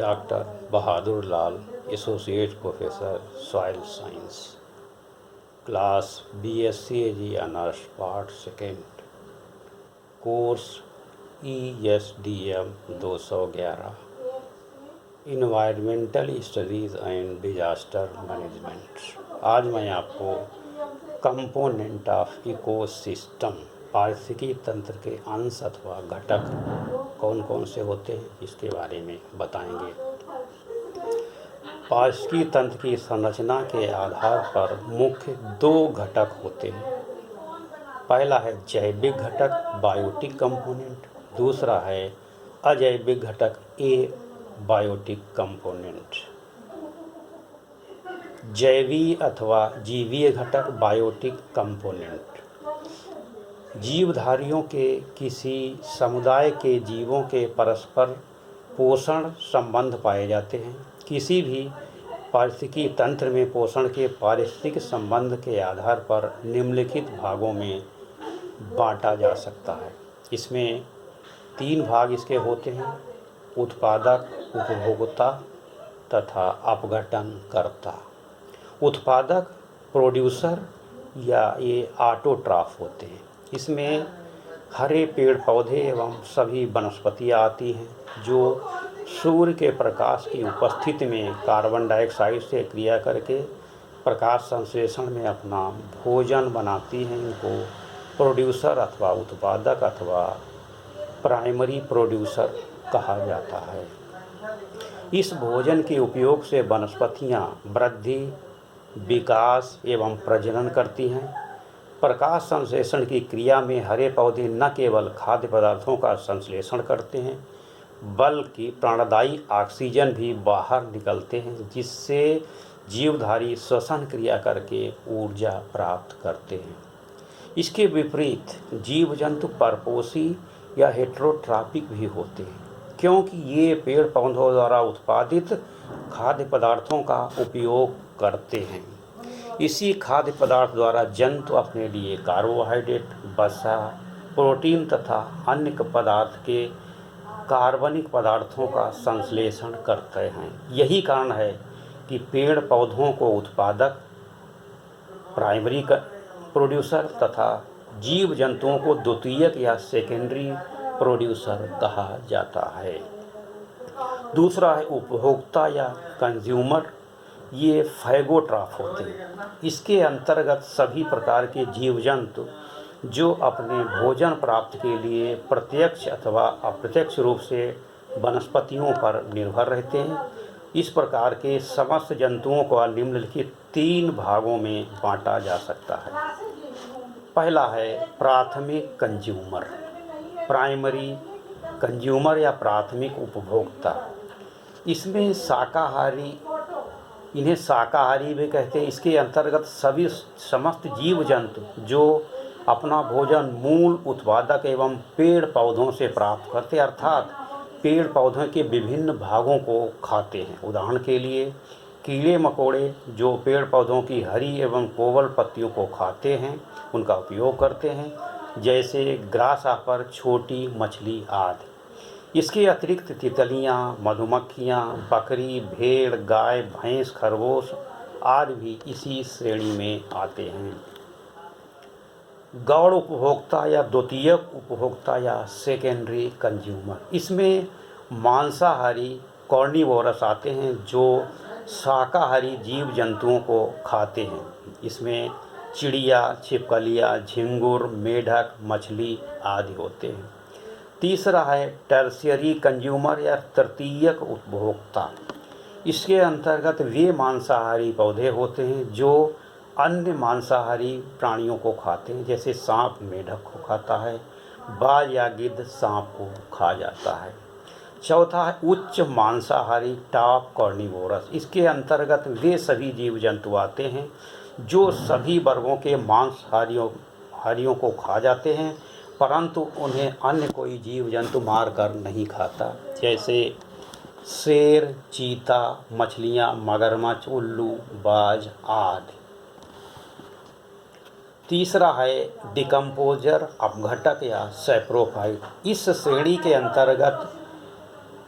Doctor Bahadur Lal, associate professor, soil science, class BSc AG honours, part second, course ESDM 211, environmental studies and disaster management. आज मैं आपको component of ecosystem, पारिस्थितिकी तंत्र के अंश अथवा घटक कौन कौन से होते हैं इसके बारे में बताएंगे। पारिस्थितिकी तंत्र की संरचना के आधार पर मुख्य दो घटक होते हैं। पहला है जैविक घटक, बायोटिक कंपोनेंट। दूसरा है अजैविक घटक, बायोटिक कंपोनेंट। जैवीय अथवा जीवीय घटक, बायोटिक कंपोनेंट। जीवधारियों के किसी समुदाय के जीवों के परस्पर पोषण संबंध पाए जाते हैं। किसी भी पारिस्थितिकी तंत्र में पोषण के पारिस्थितिक संबंध के आधार पर निम्नलिखित भागों में बांटा जा सकता है। इसमें 3 भाग इसके होते हैं: उत्पादक, उपभोक्ता तथा अपघटनकर्ता। उत्पादक प्रोड्यूसर या ये ऑटोट्रॉफ होते हैं। इसमें हरे पेड़ पौधे एवं सभी वनस्पतियाँ आती हैं जो सूर्य के प्रकाश की उपस्थिति में कार्बन डाइऑक्साइड से क्रिया करके प्रकाश संश्लेषण में अपना भोजन बनाती हैं। इनको प्रोड्यूसर अथवा उत्पादक अथवा प्राइमरी प्रोड्यूसर कहा जाता है। इस भोजन के उपयोग से वनस्पतियाँ वृद्धि, विकास एवं प्रजनन करती हैं। प्रकाश संश्लेषण की क्रिया में हरे पौधे न केवल खाद्य पदार्थों का संश्लेषण करते हैं बल्कि प्राणदायी ऑक्सीजन भी बाहर निकलते हैं, जिससे जीवधारी श्वसन क्रिया करके ऊर्जा प्राप्त करते हैं। इसके विपरीत जीव जंतु परपोषी या हेटेरोट्रॉपिक भी होते हैं, क्योंकि ये पेड़ पौधों द्वारा उत्पादित खाद्य पदार्थों का उपयोग करते हैं। इसी खाद्य पदार्थ द्वारा जंतु अपने लिए कार्बोहाइड्रेट, वसा, प्रोटीन तथा अन्य पदार्थ के कार्बनिक पदार्थों का संश्लेषण करते हैं। यही कारण है कि पेड़ पौधों को उत्पादक, प्राइमरी प्रोड्यूसर तथा जीव जंतुओं को द्वितीयक या सेकेंडरी प्रोड्यूसर कहा जाता है। दूसरा है उपभोक्ता या कंज्यूमर। ये फैगोट्रॉफ होते हैं। इसके अंतर्गत सभी प्रकार के जीव जंतु जो अपने भोजन प्राप्ति के लिए प्रत्यक्ष अथवा अप्रत्यक्ष रूप से वनस्पतियों पर निर्भर रहते हैं। इस प्रकार के समस्त जंतुओं को निम्नलिखित 3 भागों में बांटा जा सकता है। पहला है प्राथमिक कंज्यूमर, प्राइमरी कंज्यूमर या प्राथमिक उपभोक्ता। इसमें इन्हें शाकाहारी भी कहते हैं। इसके अंतर्गत सभी समस्त जीव जंतु जो अपना भोजन मूल उत्पादक एवं पेड़ पौधों से प्राप्त करते, अर्थात पेड़ पौधों के विभिन्न भागों को खाते हैं। उदाहरण के लिए कीड़े मकोड़े जो पेड़ पौधों की हरी एवं कोमल पत्तियों को खाते हैं, उनका उपयोग करते हैं, जैसे ग्रासहॉपर, छोटी मछली आदि। इसके अतिरिक्त तितलियाँ, मधुमक्खियाँ, बकरी, भेड़, गाय, भैंस, खरगोश आदि भी इसी श्रेणी में आते हैं। गौण उपभोक्ता या द्वितीयक उपभोक्ता या सेकेंडरी कंज्यूमर। इसमें मांसाहारी कार्निवोरस आते हैं जो शाकाहारी जीव जंतुओं को खाते हैं। इसमें चिड़िया, छिपकलियाँ, झिंगुर, मेढक, मछली आदि होते हैं। तीसरा है टर्शियरी कंज्यूमर या तृतीयक उपभोक्ता। इसके अंतर्गत वे मांसाहारी पौधे होते हैं जो अन्य मांसाहारी प्राणियों को खाते हैं, जैसे सांप मेढक को खाता है, बाज या गिद्ध सांप को खा जाता है। चौथा है उच्च मांसाहारी, टॉप कार्निवोरस। इसके अंतर्गत वे सभी जीव जंतु आते हैं जो सभी वर्गों के मांसाहारियों को खा जाते हैं, परंतु उन्हें अन्य कोई जीव जंतु मार कर नहीं खाता, जैसे शेर, चीता, मछलियाँ, मगरमच्छ, उल्लू, बाज आदि। तीसरा है डिकम्पोजर, अपघटक या सैप्रोफाइट। इस श्रेणी के अंतर्गत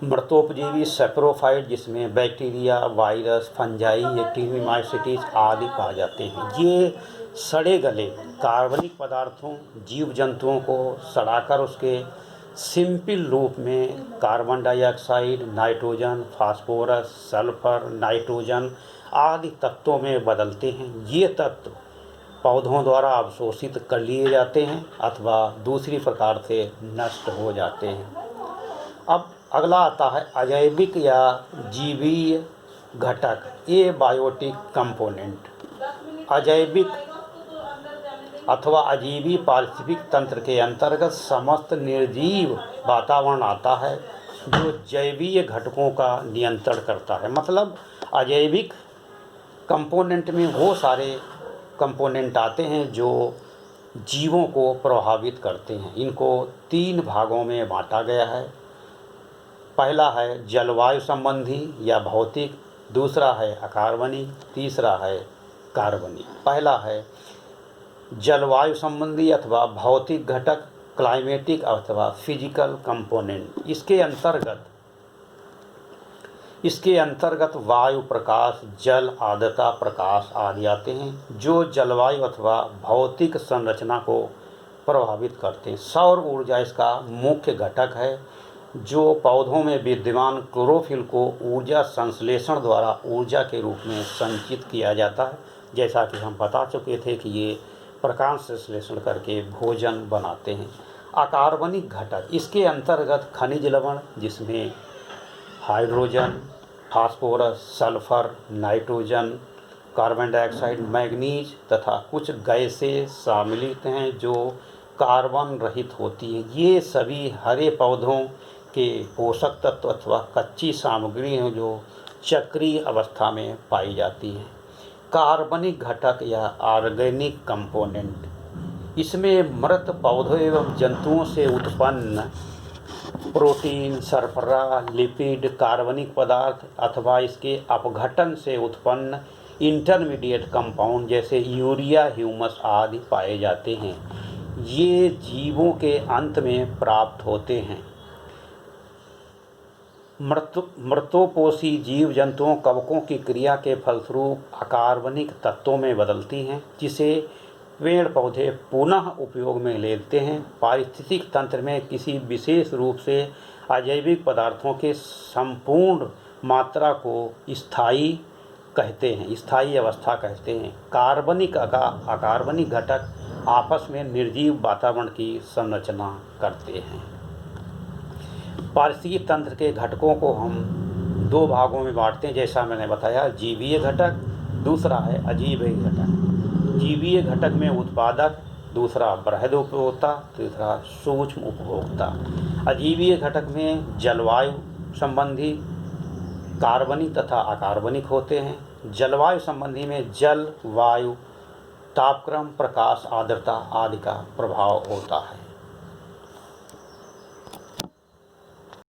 मृतोपजीवी सैप्रोफाइट, जिसमें बैक्टीरिया, वायरस, फंजाई, एक्टिनोमाइसीट्स आदि पाए जाते हैं। ये सड़े गले कार्बनिक पदार्थों, जीव जंतुओं को सड़ाकर उसके सिंपल रूप में carbon dioxide, nitrogen, phosphorus, sulphur, nitrogen आदि तत्वों में बदलते हैं। ये तत्व पौधों द्वारा अवशोषित कर लिए जाते हैं अथवा दूसरी प्रकार से नष्ट हो जाते हैं। अब अगला आता है अजैविक या जीवीय घटक, ये बायोटिक कंपोनेंट। अजैविक अथवा अजीवी पारिस्थितिक तंत्र के अंतर्गत समस्त निर्जीव वातावरण आता है जो जैवीय घटकों का नियंत्रण करता है। मतलब अजैविक कंपोनेंट में वो सारे कंपोनेंट आते हैं जो जीवों को प्रभावित करते हैं। इनको 3 भागों में बांटा गया है। पहला है जलवायु संबंधी या भौतिक, दूसरा है अकार्बनिक, तीसरा है कार्बनिक। पहला है जलवायु संबंधी अथवा भौतिक घटक, क्लाइमेटिक अथवा फिजिकल कंपोनेंट। इसके अंतर्गत वायु, प्रकाश, जल, आर्द्रता, प्रकाश आदि आते हैं जो जलवायु अथवा भौतिक संरचना को प्रभावित करते हैं। सौर ऊर्जा इसका मुख्य घटक है जो पौधों में विद्यमान क्लोरोफिल को ऊर्जा संश्लेषण द्वारा ऊर्जा के रूप में संचित किया जाता है। जैसा कि हम बता चुके थे कि ये प्रकाश संश्लेषण करके भोजन बनाते हैं। अकार्बनिक घटक, इसके अंतर्गत खनिज लवण जिसमें hydrogen, phosphorus, sulphur, nitrogen, carbon dioxide, manganese तथा कुछ गैसें शामिलित हैं जो कार्बन रहित होती हैं। ये सभी हरे पौधों के पोषक तत्व अथवा कच्ची सामग्री हैं जो चक्रीय अवस्था में पाई जाती हैं। कार्बनिक घटक या ऑर्गेनिक कंपोनेंट, इसमें मृत पौधों एवं जंतुओं से उत्पन्न प्रोटीन, शर्करा, लिपिड, कार्बनिक पदार्थ अथवा इसके अपघटन से उत्पन्न इंटरमीडिएट कंपाउंड जैसे यूरिया, ह्यूमस आदि पाए जाते हैं। ये जीवों के अंत में प्राप्त होते हैं। मृतोपोषी जीव जंतुओं, कवकों की क्रिया के फलस्वरूप अकार्बनिक तत्वों में बदलती हैं जिसे पेड़ पौधे पुनः उपयोग में लेते हैं। पारिस्थितिक तंत्र में किसी विशेष रूप से अजैविक पदार्थों के संपूर्ण मात्रा को स्थायी कहते हैं, स्थायी अवस्था कहते हैं। कार्बनिक अकार्बनिक घटक आपस में निर्जीव वातावरण की संरचना करते हैं। पारिस्थितिक तंत्र के घटकों को हम 2 भागों में बांटते हैं, जैसा मैंने बताया, जीवीय घटक, दूसरा है अजीवीय घटक। जीवीय घटक में उत्पादक, दूसरा बृहद उपभोक्ता, तीसरा सूक्ष्म उपभोक्ता। अजीवीय घटक में जलवायु संबंधी कार्बनिक तथा अकार्बनिक होते हैं। जलवायु संबंधी में जल, वायु, तापक्रम, प्रकाश, आर्द्रता आदि का प्रभाव होता है।